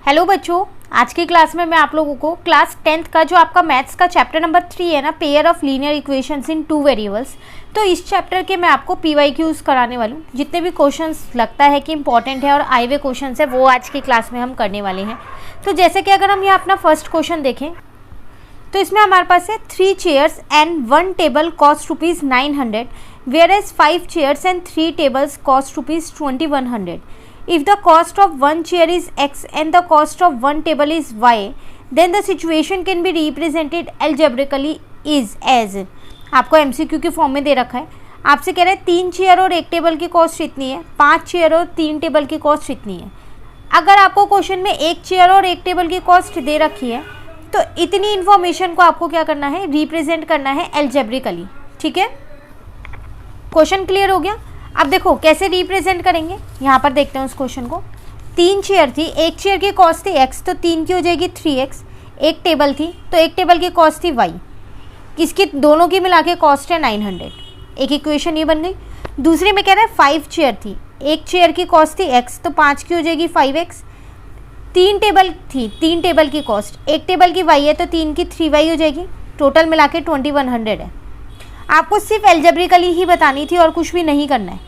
Hello बच्चों, आज की क्लास में मैं आप लोगों को क्लास 10th का जो आपका मैथ्स का चैप्टर नंबर 3 है ना, pair of linear equations in 2 variables, तो इस चैप्टर के मैं आपको PYQs कराने वाली हूँ। जितने भी क्वेश्चंस लगता है कि इंपॉर्टेंट है और आए हुए क्वेश्चंस है वो आज की क्लास में हम करने वाले हैं। तो जैसे कि अगर हम यहाँ अपना फर्स्ट क्वेश्चन देखें तो इसमें हमारे पास है 3 chairs and 1 table cost ₹900 whereas 5 chairs and 3 tables cost ₹2100. If the cost of 1 chair is X and the cost of 1 table is Y, then the situation can be represented algebraically is as। आपको MCQ के form में दे रखा है। आपसे कह रहा है 3 chair और 1 टेबल की कॉस्ट इतनी है, 5 चेयर और 3 टेबल की कॉस्ट इतनी है। अगर आपको क्वेश्चन में 1 चेयर और 1 टेबल की कॉस्ट दे रखी है तो इतनी इन्फॉर्मेशन को आपको क्या करना है, रिप्रेजेंट करना है एल्जेब्रिकली। ठीक है, क्वेश्चन क्लियर हो गया। अब देखो कैसे रिप्रेजेंट करेंगे, यहाँ पर देखते हैं उस क्वेश्चन को। 3 चेयर थी, 1 चेयर की कॉस्ट थी x, तो 3 की हो जाएगी 3x। 1 टेबल थी तो 1 टेबल की कॉस्ट थी y, इसकी दोनों की मिला के कॉस्ट है 900। एक इक्वेशन ये बन गई। दूसरी में कह रहा है 5 चेयर थी, 1 चेयर की कॉस्ट थी x, तो 5 की हो जाएगी 5x। 3 टेबल थी, 3 टेबल की कॉस्ट, 1 टेबल की y है तो 3 की 3y हो जाएगी, टोटल मिला के 2100 है। आपको सिर्फ एल्जेब्रिकली ही बतानी थी और कुछ भी नहीं करना है।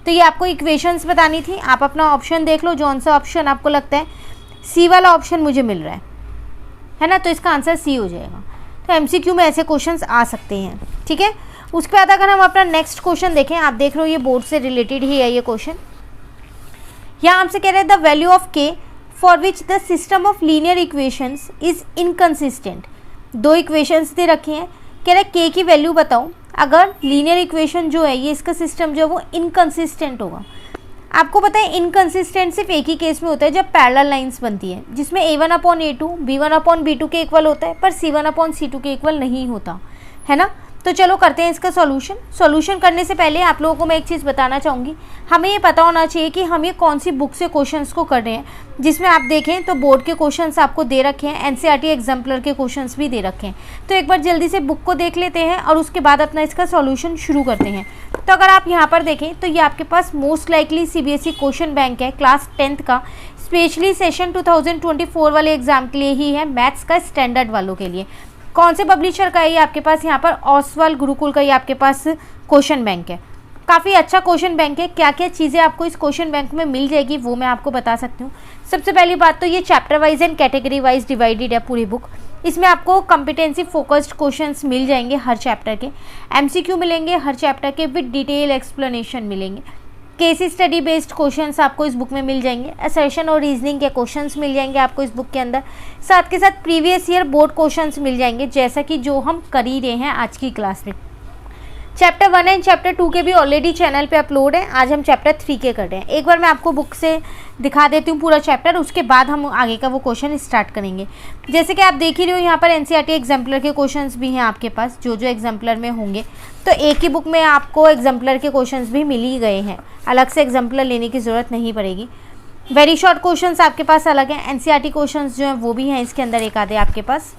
तो ये आपको इक्वेशंस बतानी थी। आप अपना ऑप्शन देख लो, जौन सा ऑप्शन आपको लगता है सी वाला ऑप्शन मुझे मिल रहा है ना, तो इसका आंसर सी हो जाएगा। तो MCQ में ऐसे क्वेश्चंस आ सकते हैं। ठीक है, उसके बाद अगर हम अपना नेक्स्ट क्वेश्चन देखें, आप देख रहे हो ये बोर्ड से रिलेटेड ही है ये क्वेश्चन। यहाँ आपसे कह रहे हैं the value of k for which the system of linear equations is inconsistent. 2 equations दे रखी हैं, कह रहे k की वैल्यू बताओ अगर लीनियर इक्वेशन जो है ये इसका सिस्टम जो है वो इनकन्सिस्टेंट होगा। आपको पता है इनकन्सिस्टेंट सिर्फ एक ही केस में होता है, जब पैरेलल लाइंस बनती है, जिसमें A1/A2 B1/B2 के इक्वल होता है पर C1/C2 के इक्वल नहीं होता है ना। तो चलो करते हैं इसका सॉल्यूशन करने से पहले आप लोगों को मैं एक चीज़ बताना चाहूँगी। हमें ये पता होना चाहिए कि हम ये कौन सी बुक से क्वेश्चंस को कर रहे हैं। जिसमें आप देखें तो बोर्ड के क्वेश्चंस आपको दे रखे हैं, NCERT एग्जाम्पलर के क्वेश्चंस भी दे रखे हैं। तो एक बार जल्दी से बुक को देख लेते हैं और उसके बाद अपना इसका सॉल्यूशन शुरू करते हैं। तो अगर आप यहाँ पर देखें तो ये आपके पास most likely CBSE question bank है क्लास 10th का, स्पेशली सेशन 2024 वाले एग्जाम के लिए ही है, मैथ्स का स्टैंडर्ड वालों के लिए। कौन से पब्लिशर का है ये आपके पास, यहाँ पर ओसवाल गुरुकुल का ये आपके पास क्वेश्चन बैंक है। काफ़ी अच्छा क्वेश्चन बैंक है। क्या क्या चीज़ें आपको इस क्वेश्चन बैंक में मिल जाएगी वो मैं आपको बता सकती हूँ। सबसे पहली बात तो ये chapter wise and category wise divided है पूरी बुक। इसमें आपको कॉम्पिटेंसी फोकस्ड क्वेश्चंस मिल जाएंगे हर चैप्टर के, MCQ मिलेंगे हर चैप्टर के विद डिटेल एक्सप्लेनेशन मिलेंगे। केस स्टडी बेस्ड क्वेश्चंस आपको इस बुक में मिल जाएंगे, असर्शन और रीजनिंग के क्वेश्चंस मिल जाएंगे आपको इस बुक के अंदर। साथ के साथ प्रीवियस ईयर बोर्ड क्वेश्चंस मिल जाएंगे, जैसा कि जो हम कर ही रहे हैं आज की क्लास में। चैप्टर 1 एंड चैप्टर 2 के भी ऑलरेडी चैनल पे अपलोड है। आज हम चैप्टर 3 के कर रहे हैं। एक बार मैं आपको बुक से दिखा देती हूँ पूरा चैप्टर, उसके बाद हम आगे का वो क्वेश्चन स्टार्ट करेंगे। जैसे कि आप देख ही रहे हो यहाँ पर NCERT एग्जाम्पलर के क्वेश्चंस भी हैं आपके पास, जो एग्जाम्पलर में होंगे। तो एक ही बुक में आपको एग्जाम्पलर के क्वेश्चंस भी मिल ही गए हैं, अलग से एग्जाम्पलर लेने की ज़रूरत नहीं पड़ेगी। वेरी शॉर्ट क्वेश्चंस आपके पास अलग हैं, NCERT क्वेश्चंस जो हैं वो भी हैं इसके अंदर, एक आधे आपके पास।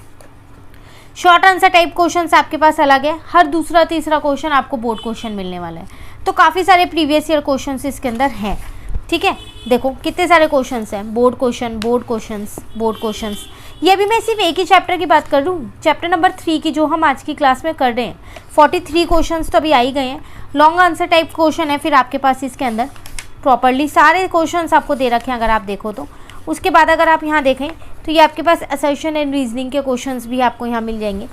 शॉर्ट आंसर टाइप क्वेश्चंस आपके पास अलग है, हर दूसरा तीसरा क्वेश्चन आपको बोर्ड क्वेश्चन मिलने वाला है। तो काफ़ी सारे प्रीवियस ईयर क्वेश्चंस इसके अंदर हैं। ठीक है, देखो कितने सारे क्वेश्चंस हैं, बोर्ड क्वेश्चंस। ये भी मैं सिर्फ एक ही चैप्टर की बात कर रही हूँ, चैप्टर नंबर 3 की जो हम आज की क्लास में कर रहे हैं। 43 क्वेश्चंस तो अभी आ ही गए हैं। लॉन्ग आंसर टाइप क्वेश्चन है फिर आपके पास इसके अंदर, प्रॉपरली सारे क्वेश्चंस आपको दे रखे हैं अगर आप देखो तो। उसके बाद अगर आप यहाँ देखें तो ये आपके पास असर्शन एंड रीजनिंग के क्वेश्चंस भी आपको यहाँ मिल जाएंगे।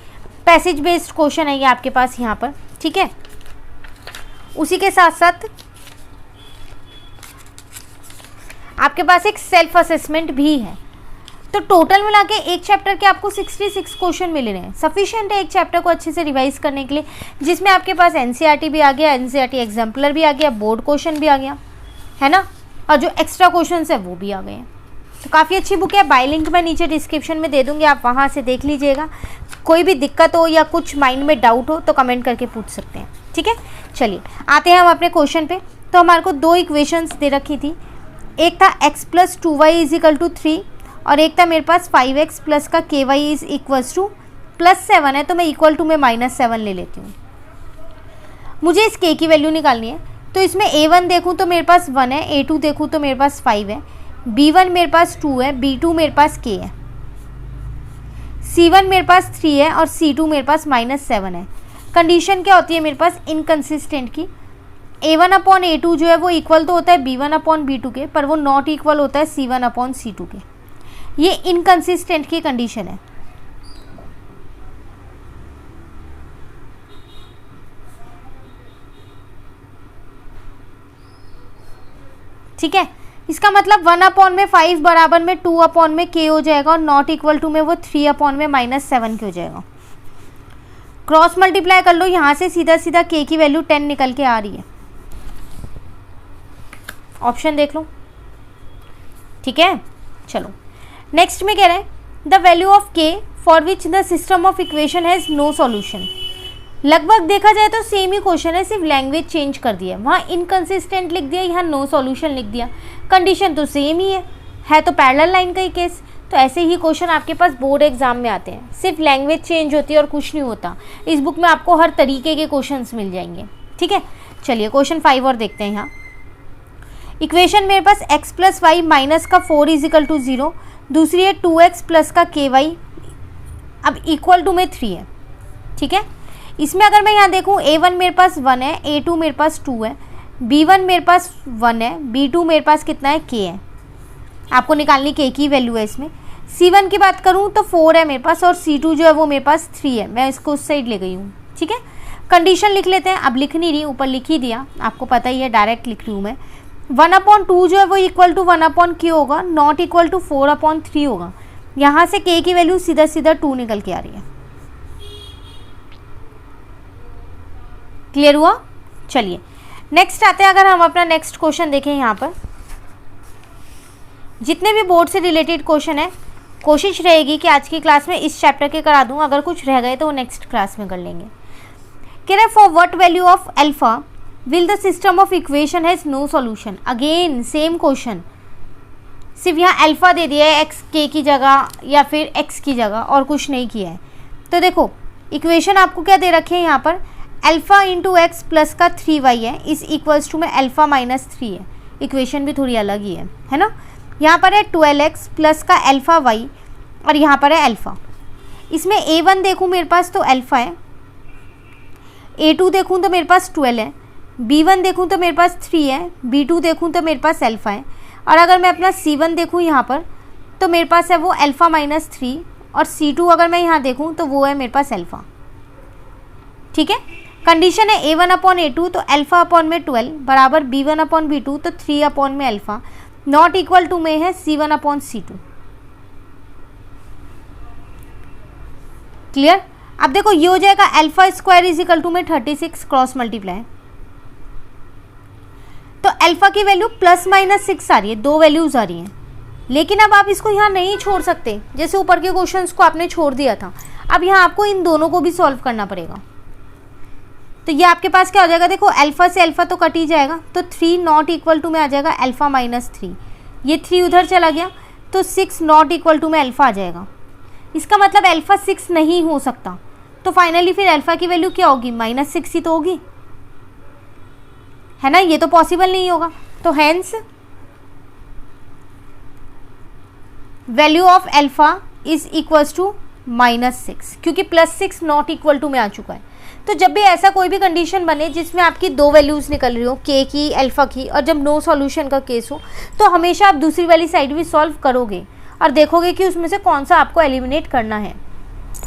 पैसेज बेस्ड क्वेश्चन है ये आपके पास यहाँ पर। ठीक है, उसी के साथ साथ आपके पास एक सेल्फ असेसमेंट भी है। तो टोटल मिला के एक चैप्टर के आपको 66 क्वेश्चन मिल रहे हैं। सफिशिएंट है एक चैप्टर को अच्छे से रिवाइज करने के लिए, जिसमें आपके पास NCERT भी आ गया, NCERT एग्जाम्पलर भी आ गया, बोर्ड क्वेश्चन भी आ गया, है ना, और जो एक्स्ट्रा क्वेश्चन है वो भी आ गए हैं। तो काफ़ी अच्छी बुक है। बाय लिंक मैं नीचे डिस्क्रिप्शन में दे दूँगी, आप वहाँ से देख लीजिएगा। कोई भी दिक्कत हो या कुछ माइंड में डाउट हो तो कमेंट करके पूछ सकते हैं। ठीक है, चलिए आते हैं हम अपने क्वेश्चन पे। तो हमारे को 2 इक्वेशंस दे रखी थी, एक था x + 2y = 3 और एक था मेरे पास 5x + का ky = +7 है, तो मैं इक्वल टू में -7 ले लेती हूँ। मुझे इस k की वैल्यू निकालनी है। तो इसमें A1 देखूँ तो मेरे पास 1 है, A2 देखूँ तो मेरे पास 5 है, B1 मेरे पास 2 है, B2 मेरे पास K है, C1 मेरे पास 3 है और C2 मेरे पास -7 है। कंडीशन क्या होती है मेरे पास इनकंसिस्टेंट की? A1/A2 जो है वो इक्वल तो होता है B1/B2 के, पर वो नॉट इक्वल होता है C1/C2 के। ये इनकंसिस्टेंट की कंडीशन है। ठीक है, इसका मतलब 1/5 बराबर में 2/K हो जाएगा और नॉट इक्वल टू में वो 3/-7 के हो जाएगा। क्रॉस मल्टीप्लाई कर लो, यहाँ से सीधा सीधा K की वैल्यू 10 निकल के आ रही है। ऑप्शन देख लो। ठीक है, चलो नेक्स्ट में कह रहे हैं the value of K for which the system of equation has no solution. लगभग देखा जाए तो सेम ही क्वेश्चन है, सिर्फ लैंग्वेज चेंज कर दिया। वहाँ इनकंसिस्टेंट लिख दिया, यहाँ नो सॉल्यूशन लिख दिया। कंडीशन तो सेम ही है तो पैरेलल लाइन का ही केस। तो ऐसे ही क्वेश्चन आपके पास बोर्ड एग्जाम में आते हैं, सिर्फ लैंग्वेज चेंज होती है और कुछ नहीं होता। इस बुक में आपको हर तरीके के क्वेश्चंस मिल जाएंगे। ठीक है, चलिए क्वेश्चन 5 और देखते हैं। यहाँ इक्वेशन मेरे पास x + y माइनस का 4 = 0, दूसरी है 2x प्लस का ky अब इक्वल टू में 3 है। ठीक है, इसमें अगर मैं यहाँ देखूँ a1 मेरे पास 1 है, a2 मेरे पास 2 है, b1 मेरे पास 1 है, b2 मेरे पास कितना है, k है। आपको निकालनी k की वैल्यू है इसमें। c1 की बात करूँ तो 4 है मेरे पास और c2 जो है वो मेरे पास 3 है। मैं इसको उस साइड ले गई हूँ। ठीक है, कंडीशन लिख लेते हैं। अब लिख नहीं रही, ऊपर लिख ही दिया, आपको पता ही है, डायरेक्ट लिख रही हूँ मैं। 1/2 जो है वो इक्वल टू 1/k होगा, नॉट इक्वल टू 4/3 होगा। यहाँ से k की वैल्यू सीधा सीधा 2 निकल के आ रही है। क्लियर हुआ? चलिए नेक्स्ट आते हैं। अगर हम अपना नेक्स्ट क्वेश्चन देखें, यहाँ पर जितने भी बोर्ड से रिलेटेड क्वेश्चन है, कोशिश रहेगी कि आज की क्लास में इस चैप्टर के करा दूं। अगर कुछ रह गए तो वो नेक्स्ट क्लास में कर लेंगे। कह रहे for what value of alpha will the system of equation has no solution. Again same question, सिर्फ यहाँ अल्फा दे दिया है एक्स के की जगह या फिर एक्स की जगह, और कुछ नहीं किया है। तो देखो इक्वेशन आपको क्या दे रखे हैं यहाँ पर, अल्फा इंटू एक्स प्लस का 3y है इस इक्वल्स टू में अल्फा -3 है। इक्वेशन भी थोड़ी अलग ही है ना। यहाँ पर है 12x प्लस का अल्फा y और यहाँ पर है अल्फा। इसमें a1 देखूँ मेरे पास तो अल्फा है, a2 देखूँ तो मेरे पास 12 है, b1 देखूँ तो मेरे पास 3 है, b2 देखूँ तो मेरे पास अल्फा है, और अगर मैं अपना c1 देखूँ यहाँ पर तो मेरे पास है वो अल्फा -3, और c2 अगर मैं यहाँ देखूँ तो वो है मेरे पास अल्फा। ठीक है, कंडीशन है a1/a2 तो अल्फा अपॉन में 12 बराबर b1/b2 तो 3 अपॉन में अल्फा, नॉट इक्वल टू में है c1/c2। क्लियर? अब देखो ये हो जाएगा alpha square is equal to में 36 क्रॉस मल्टीप्लाई, तो अल्फा की वैल्यू +-6 आ रही है, 2 वैल्यूज आ रही हैं। लेकिन अब आप इसको यहाँ नहीं छोड़ सकते, जैसे ऊपर के क्वेश्चंस को आपने छोड़ दिया था। अब यहाँ आपको इन दोनों को भी सॉल्व करना पड़ेगा। तो ये आपके पास क्या हो जाएगा, देखो अल्फा से अल्फा तो कट ही जाएगा, तो 3 नॉट इक्वल टू में आ जाएगा अल्फा -3, ये 3 उधर चला गया तो 6 नॉट इक्वल टू में अल्फा आ जाएगा। इसका मतलब अल्फा 6 नहीं हो सकता, तो फाइनली फिर अल्फा की वैल्यू क्या होगी, -6 ही तो होगी, है ना। ये तो पॉसिबल नहीं होगा, तो hence value of alpha is equals to -6, क्योंकि +6 नॉट इक्वल टू में आ चुका है। तो जब भी ऐसा कोई भी कंडीशन बने जिसमें आपकी 2 वैल्यूज़ निकल रही हो, के की अल्फा की, और जब नो सॉल्यूशन का केस हो, तो हमेशा आप दूसरी वाली साइड भी सॉल्व करोगे और देखोगे कि उसमें से कौन सा आपको एलिमिनेट करना है।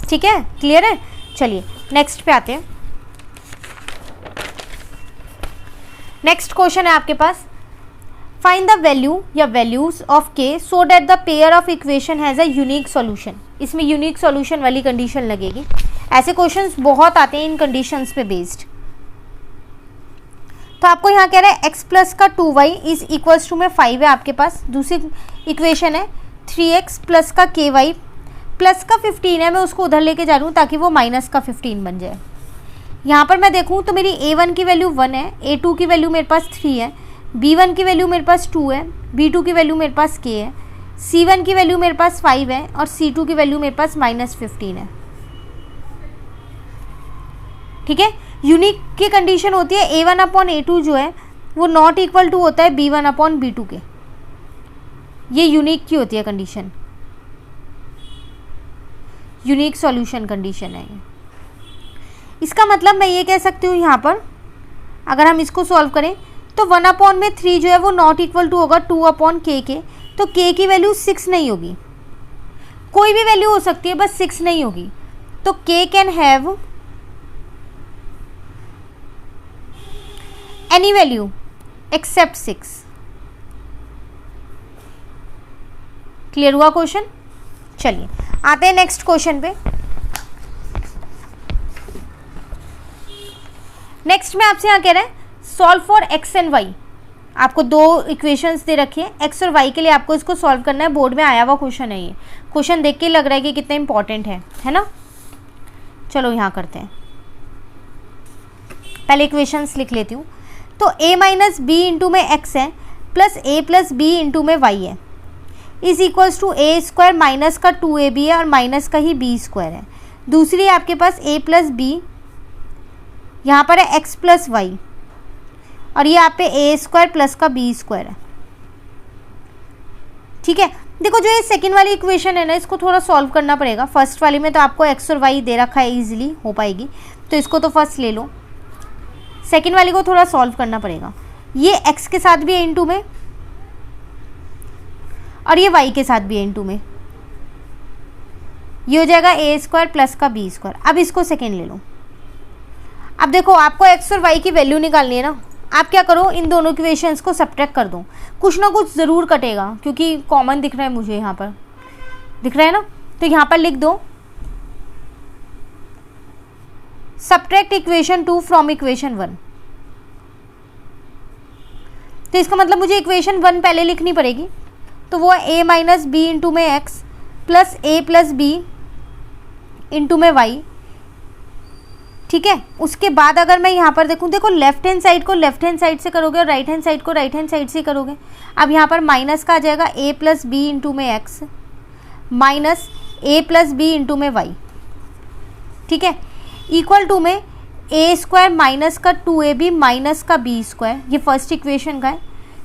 ठीक है, क्लियर है? चलिए नेक्स्ट पे आते हैं। नेक्स्ट क्वेश्चन है आपके पास, फाइंड द वैल्यू या वैल्यूज ऑफ के so that the pair of equation has a unique solution. इसमें यूनिक सॉल्यूशन वाली कंडीशन लगेगी। ऐसे क्वेश्चंस बहुत आते हैं इन कंडीशंस पे बेस्ड। तो आपको यहाँ कह रहा है x प्लस का 2y इज इक्वल्स टू में 5 है आपके पास। दूसरी इक्वेशन है 3x प्लस का ky प्लस का 15 है, मैं उसको उधर लेके जा रही हूँ ताकि वो माइनस का 15 बन जाए। यहाँ पर मैं देखूँ तो मेरी a1 की वैल्यू 1 है, a2 की वैल्यू मेरे पास 3 है, b1 की वैल्यू मेरे पास 2 है, b2 की वैल्यू मेरे पास k है, c1 की वैल्यू मेरे पास 5 है और c2 की वैल्यू मेरे पास -15 है। ठीक है, यूनिक की कंडीशन होती है a1/a2 जो है वो नॉट इक्वल टू होता है b1/b2 के। ये यूनिक की होती है कंडीशन, यूनिक सॉल्यूशन कंडीशन है ये। इसका मतलब मैं ये कह सकती हूँ यहाँ पर अगर हम इसको सॉल्व करें तो 1/3 जो है वो नॉट इक्वल टू होगा 2/k के। तो k की वैल्यू 6 नहीं होगी, कोई भी वैल्यू हो सकती है, बस 6 नहीं होगी। तो k can have any value except 6। Clear हुआ क्वेश्चन? चलिए आते हैं नेक्स्ट क्वेश्चन पे। नेक्स्ट में आपसे यहाँ कह रहे हैं solve for x and y। आपको दो इक्वेशंस दे रखी है, x और y के लिए आपको इसको सॉल्व करना है। बोर्ड में आया हुआ क्वेश्चन है ये, क्वेश्चन देख के लग रहा है कि कितना इंपॉर्टेंट है ना। चलो यहाँ करते हैं, पहले इक्वेशंस लिख लेती हूँ। तो a माइनस बी इंटू में x है plus a plus b into में y है is equals to a square minus का 2ab है और माइनस का ही b स्क्वायर है। दूसरी आपके पास a प्लस बी, यहाँ पर है x प्लस वाई और ये आप पे ए स्क्वायर प्लस का बी स्क्वायर है। ठीक है, देखो जो ये सेकंड वाली इक्वेशन है ना, इसको थोड़ा सॉल्व करना पड़ेगा। फर्स्ट वाली में तो आपको x और y दे रखा है, इजीली हो पाएगी, तो इसको तो फर्स्ट ले लो। सेकंड वाली को थोड़ा सॉल्व करना पड़ेगा। ये x के साथ भी है इनटू में और ये y के साथ भी है इनटू में, ये हो जाएगा ए स्क्वायर प्लस का बी स्क्वायर। अब इसको सेकेंड ले लो। अब देखो आपको x और y की वैल्यू निकालनी है ना, आप क्या करो, इन दोनों इक्वेशंस को सब्ट्रैक्ट कर दो। कुछ ना कुछ ज़रूर कटेगा क्योंकि कॉमन दिख रहा है मुझे, यहाँ पर दिख रहा है ना, तो यहाँ पर लिख दो सब्ट्रैक्ट इक्वेशन 2 फ्रॉम इक्वेशन 1। तो इसका मतलब मुझे इक्वेशन 1 पहले लिखनी पड़ेगी, तो वो है a माइनस बी इंटू में x plus a plus b into में y। ठीक है, उसके बाद अगर मैं यहाँ पर देखूँ, देखो लेफ्ट हैंड साइड को लेफ्ट हैंड साइड से करोगे और राइट हैंड साइड को राइट हैंड साइड से करोगे। अब यहाँ पर माइनस का आ जाएगा a प्लस बी इंटू में x minus a plus b into में y। ठीक है, इक्वल टू में a स्क्वायर माइनस का 2ab माइनस का b स्क्वायर, ये फर्स्ट इक्वेशन का है।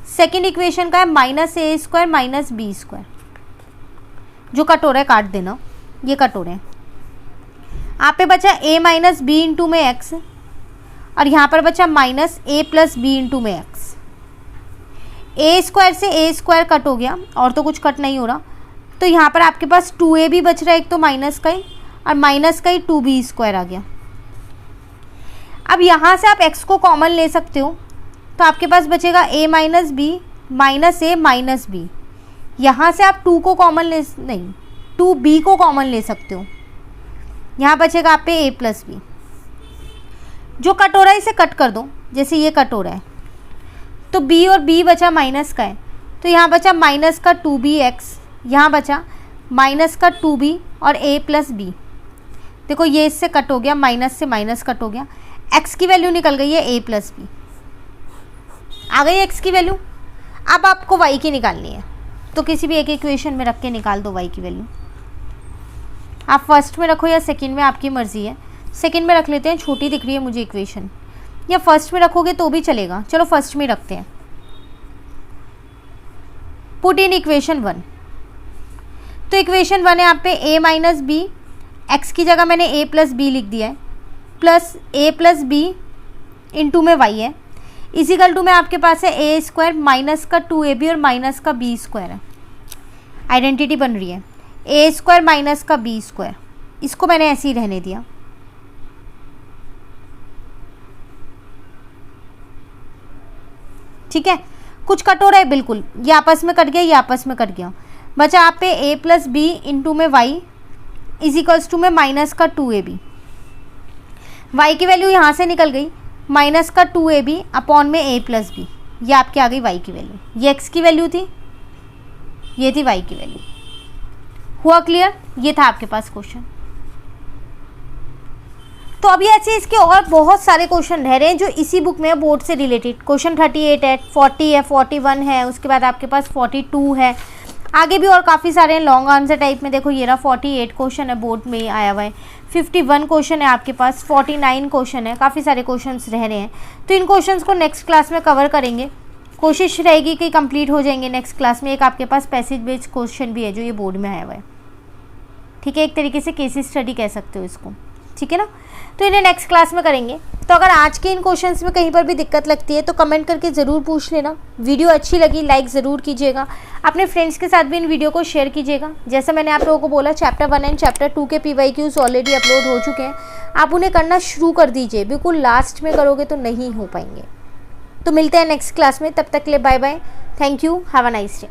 सेकेंड इक्वेशन का है minus a square minus b square. जो कट हो रहा है काट देना, ये कट हो रहे हैं। आप पे बचा a माइनस बी इंटू में x और यहाँ पर बचा minus a plus b into में x। a स्क्वायर से a स्क्वायर कट हो गया और तो कुछ कट नहीं हो रहा, तो यहाँ पर आपके पास 2ab बच रहा है, एक तो माइनस का ही और माइनस का ही 2b स्क्वायर आ गया। अब यहाँ से आप x को कॉमन ले सकते हो, तो आपके पास बचेगा a minus b minus a minus b. यहाँ से आप 2 को कॉमन ले, नहीं 2b को कॉमन ले सकते हो, यहाँ बचेगा आप पे a प्लस बी। जो कट हो रहा है इसे कट कर दो, जैसे ये कट हो रहा है, तो b और b बचा माइनस का है, तो यहाँ बचा माइनस का 2bx, यहाँ बचा माइनस का 2b और a प्लस बी। देखो ये इससे कट हो गया, माइनस से माइनस कट हो गया, x की वैल्यू निकल गई है a प्लस बी, आ गई x की वैल्यू। अब आपको y की निकालनी है, तो किसी भी एक इक्वेशन में रख के निकाल दो y की वैल्यू। आप फर्स्ट में रखो या सेकंड में, आपकी मर्जी है। सेकंड में रख लेते हैं, छोटी दिख रही है मुझे इक्वेशन, या फर्स्ट में रखोगे तो भी चलेगा। चलो फर्स्ट में रखते हैं। Put in equation 1। तो इक्वेशन 1 है आप पे a माइनस बी, एक्स की जगह मैंने a प्लस बी लिख दिया है, plus a plus b into में y है, इजिकल टू में आपके पास है a स्क्वायर माइनस का 2ab और माइनस का b स्क्वायर है। आइडेंटिटी बन रही है a स्क्वायर माइनस का b स्क्वायर, इसको मैंने ऐसे ही रहने दिया। ठीक है, कुछ कट हो रहा है, बिल्कुल ये आपस में कट गया, ये आपस में कट गया। बचा आप पे a प्लस बी इंटू में y इजिकल्स टू में माइनस का 2ab। y की वैल्यू यहाँ से निकल गई, माइनस का 2ab अपॉन में a प्लस बी, ये आपकी आ गई y की वैल्यू। ये x की वैल्यू थी, ये थी y की वैल्यू। हुआ क्लियर? ये था आपके पास क्वेश्चन। तो अभी ऐसे इसके और बहुत सारे क्वेश्चन रह रहे हैं जो इसी बुक में है, बोर्ड से रिलेटेड। क्वेश्चन 38 है, 40 है, 41 है, उसके बाद आपके पास 42 है, आगे भी और काफ़ी सारे हैं लॉन्ग आंसर टाइप में। देखो ये रहा 48 क्वेश्चन है, बोर्ड में आया हुआ है। 51 क्वेश्चन है आपके पास, 49 क्वेश्चन है, काफ़ी सारे क्वेश्चंस रह रहे हैं। तो इन क्वेश्चंस को नेक्स्ट क्लास में कवर करेंगे। कोशिश रहेगी कि कंप्लीट हो जाएंगे नेक्स्ट क्लास में। एक आपके पास पैसेज बेस्ड क्वेश्चन भी है जो ये बोर्ड में आया हुआ है, ठीक है, एक तरीके से केस स्टडी कह सकते हो इसको, ठीक है ना। तो इन्हें नेक्स्ट क्लास में करेंगे। तो अगर आज के इन क्वेश्चंस में कहीं पर भी दिक्कत लगती है तो कमेंट करके ज़रूर पूछ लेना। वीडियो अच्छी लगी लाइक ज़रूर कीजिएगा, अपने फ्रेंड्स के साथ भी इन वीडियो को शेयर कीजिएगा। जैसा मैंने आप लोगों को बोला, चैप्टर 1 एंड चैप्टर 2 के PYQs ऑलरेडी अपलोड हो चुके हैं, आप उन्हें करना शुरू कर दीजिए, बिल्कुल लास्ट में करोगे तो नहीं हो पाएंगे। तो मिलते हैं नेक्स्ट क्लास में, तब तक के लिए bye bye, thank you, have a nice day.